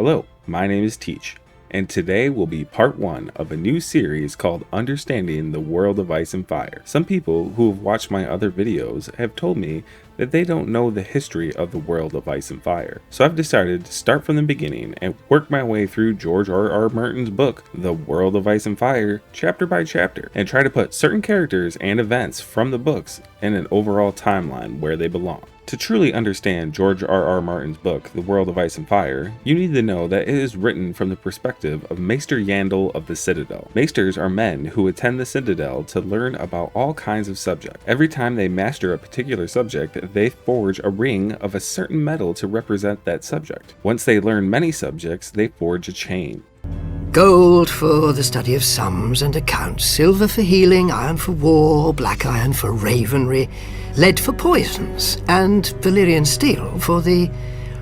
Hello, my name is Teach, and today will be part 1 of a new series called Understanding the World of Ice and Fire. Some people who have watched my other videos have told me that they don't know the history of the world of Ice and Fire. So I've decided to start from the beginning and work my way through George R.R. Martin's book, The World of Ice and Fire, chapter by chapter, and try to put certain characters and events from the books in an overall timeline where they belong. To truly understand George R.R. Martin's book, The World of Ice and Fire, you need to know that it is written from the perspective of Maester Yandel of the Citadel. Maesters are men who attend the Citadel to learn about all kinds of subjects. Every time they master a particular subject, they forge a ring of a certain metal to represent that subject. Once they learn many subjects, they forge a chain. Gold for the study of sums and accounts, silver for healing, iron for war, black iron for ravenry, lead for poisons, and Valyrian steel for the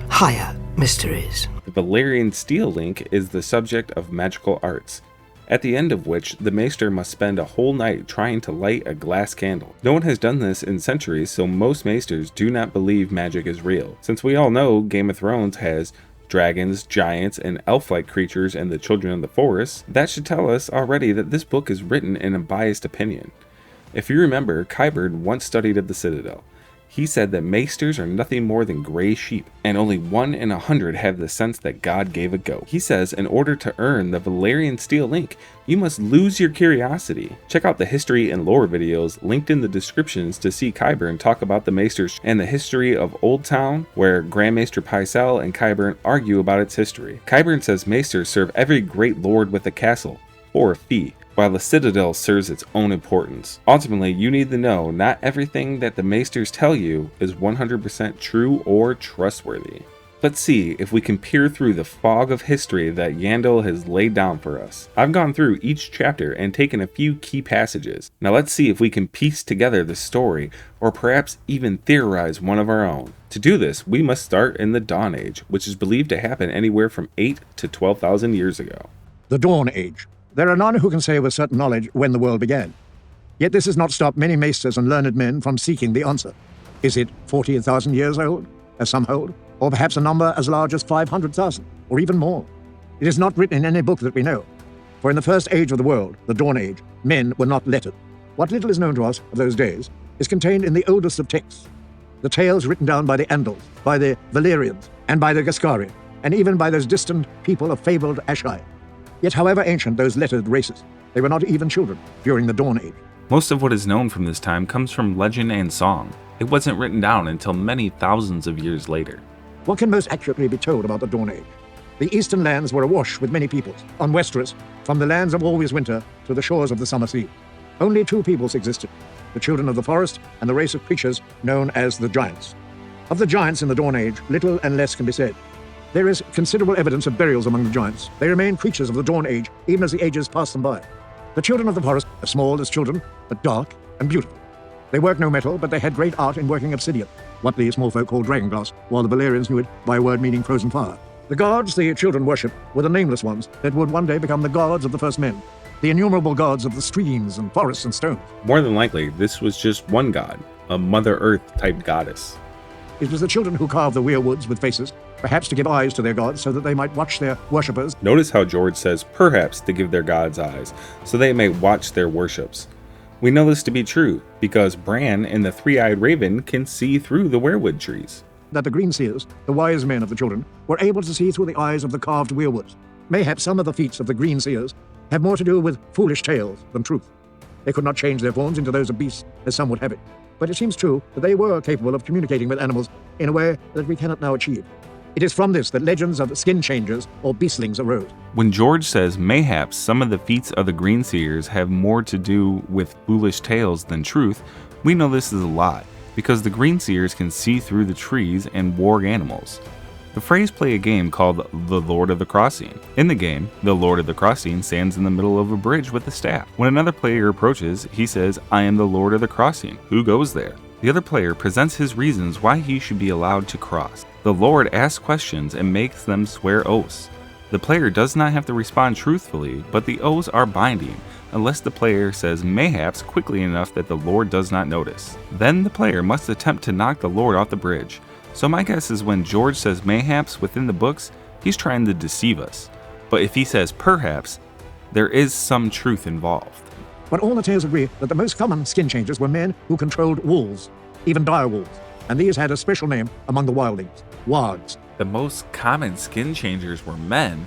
higher mysteries. The Valyrian steel link is the subject of magical arts, at the end of which the maester must spend a whole night trying to light a glass candle. No one has done this in centuries, so most maesters do not believe magic is real. Since we all know Game of Thrones has dragons, giants, and elf-like creatures and the children of the forest, that should tell us already that this book is written in a biased opinion. If you remember, Qyburn once studied at the Citadel. He said that maesters are nothing more than gray sheep, and only 1 in 100 have the sense that God gave a goat. He says in order to earn the Valyrian steel link, you must lose your curiosity. Check out the history and lore videos linked in the descriptions to see Qyburn talk about the maesters and the history of Old Town, where Grand Maester Pycelle and Qyburn argue about its history. Qyburn says maesters serve every great lord with a castle, or a fee, while the Citadel serves its own importance. Ultimately, you need to know not everything that the maesters tell you is 100% true or trustworthy. Let's see if we can peer through the fog of history that Yandel has laid down for us. I've gone through each chapter and taken a few key passages. Now let's see if we can piece together the story, or perhaps even theorize one of our own. To do this, we must start in the Dawn Age, which is believed to happen anywhere from 8 to 12,000 years ago. The Dawn Age. There are none who can say with certain knowledge when the world began. Yet this has not stopped many maesters and learned men from seeking the answer. Is it 40,000 years old, as some hold, or perhaps a number as large as 500,000, or even more? It is not written in any book that we know. For in the first age of the world, the Dawn Age, men were not lettered. What little is known to us of those days is contained in the oldest of texts, the tales written down by the Andals, by the Valyrians, and by the Gascari, and even by those distant people of fabled Ashai. Yet however ancient those lettered races, they were not even children during the Dawn Age. Most of what is known from this time comes from legend and song. It wasn't written down until many thousands of years later. What can most accurately be told about the Dawn Age? The eastern lands were awash with many peoples, on Westeros, from the lands of always winter to the shores of the summer sea. Only 2 peoples existed, the children of the forest and the race of creatures known as the Giants. Of the Giants in the Dawn Age, little and less can be said. There is considerable evidence of burials among the giants. They remain creatures of the Dawn Age, even as the ages pass them by. The children of the forest are small as children, but dark and beautiful. They work no metal, but they had great art in working obsidian, what the small folk called dragonglass, while the Valyrians knew it by a word meaning frozen fire. The gods the children worshipped were the nameless ones that would one day become the gods of the first men, the innumerable gods of the streams and forests and stones. More than likely, this was just one god, a Mother Earth-type goddess. It was the children who carved the weirwoods with faces, perhaps to give eyes to their gods so that they might watch their worshippers. Notice how George says perhaps to give their gods eyes, so they may watch their worships. We know this to be true, because Bran and the three-eyed raven can see through the weirwood trees. That the green seers, the wise men of the children, were able to see through the eyes of the carved weirwoods. Mayhap some of the feats of the green seers have more to do with foolish tales than truth. They could not change their forms into those of beasts, as some would have it. But it seems true that they were capable of communicating with animals in a way that we cannot now achieve. It is from this that legends of skin changers or beastlings arose. When George says mayhaps some of the feats of the Greenseers have more to do with foolish tales than truth, we know this is a lie, because the Greenseers can see through the trees and warg animals. The Freys play a game called the Lord of the Crossing. In the game, the Lord of the Crossing stands in the middle of a bridge with a staff. When another player approaches, he says, "I am the Lord of the Crossing. Who goes there?" The other player presents his reasons why he should be allowed to cross. The Lord asks questions and makes them swear oaths. The player does not have to respond truthfully, but the oaths are binding, unless the player says mayhaps quickly enough that the Lord does not notice. Then the player must attempt to knock the Lord off the bridge. So my guess is when George says mayhaps within the books, he he's trying to deceive us. But if he says perhaps, there is some truth involved. But all the tales agree that the most common skin changers were men who controlled wolves, even dire wolves, and these had a special name among the wildlings, wargs. The most common skin changers were men.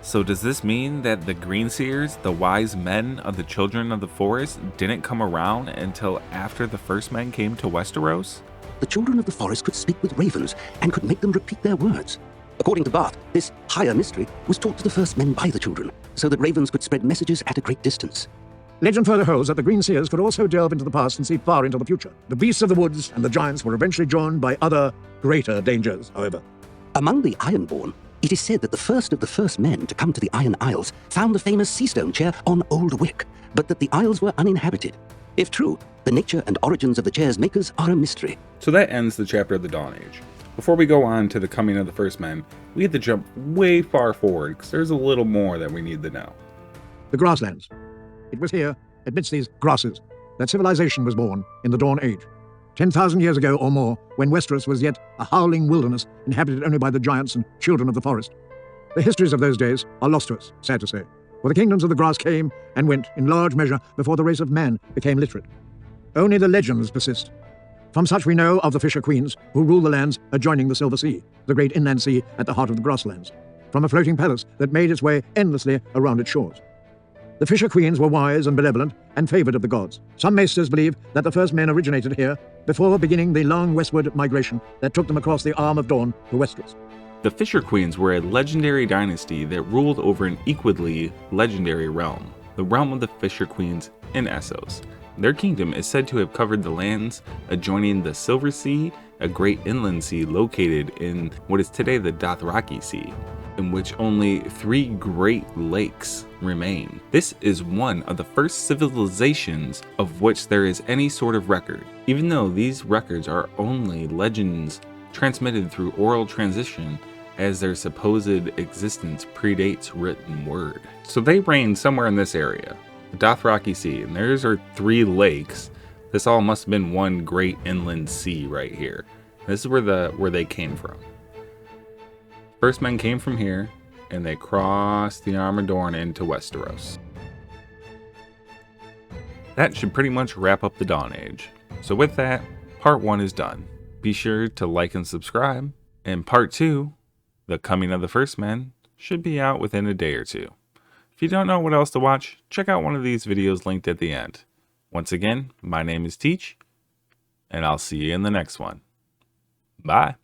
So does this mean that the Greenseers, the wise men of the children of the forest, didn't come around until after the first men came to Westeros? The children of the forest could speak with ravens and could make them repeat their words. According to Barth, this higher mystery was taught to the first men by the children, so that ravens could spread messages at a great distance. Legend further holds that the Greenseers could also delve into the past and see far into the future. The beasts of the woods and the giants were eventually joined by other, greater dangers, however. Among the Ironborn, it is said that the first men to come to the Iron Isles found the famous Seastone chair on Old Wick, but that the isles were uninhabited. If true, the nature and origins of the chair's makers are a mystery. So that ends the chapter of the Dawn Age. Before we go on to the coming of the first men, we have to jump way far forward because there's a little more that we need to know. The grasslands. It was here, amidst these grasses, that civilization was born in the Dawn Age. 10,000 years ago or more, when Westeros was yet a howling wilderness inhabited only by the giants and children of the forest. The histories of those days are lost to us, sad to say, for the kingdoms of the grass came and went in large measure before the race of man became literate. Only the legends persist. From such we know of the Fisher Queens, who rule the lands adjoining the Silver Sea, the great inland sea at the heart of the grasslands, from a floating palace that made its way endlessly around its shores. The Fisher Queens were wise and benevolent and favoured of the gods. Some maesters believe that the first men originated here before beginning the long westward migration that took them across the arm of dawn to Westeros. The Fisher Queens were a legendary dynasty that ruled over an equally legendary realm, the realm of the Fisher Queens in Essos. Their kingdom is said to have covered the lands adjoining the Silver Sea, a great inland sea located in what is today the Dothraki Sea, in which only 3 Great Lakes remain. This is one of the first civilizations of which there is any sort of record, even though these records are only legends transmitted through oral transition, as their supposed existence predates written word. So they reign somewhere in this area, the Dothraki Sea, and there's our 3 lakes. This all must have been one great inland sea right here. This is where they came from. First men came from here, and they crossed the Arm of Dorne into Westeros. That should pretty much wrap up the Dawn Age. So with that, part 1 is done. Be sure to like and subscribe, and part 2, the coming of the first men, should be out within a day or two. If you don't know what else to watch, check out one of these videos linked at the end. Once again, my name is Teach, and I'll see you in the next one. Bye.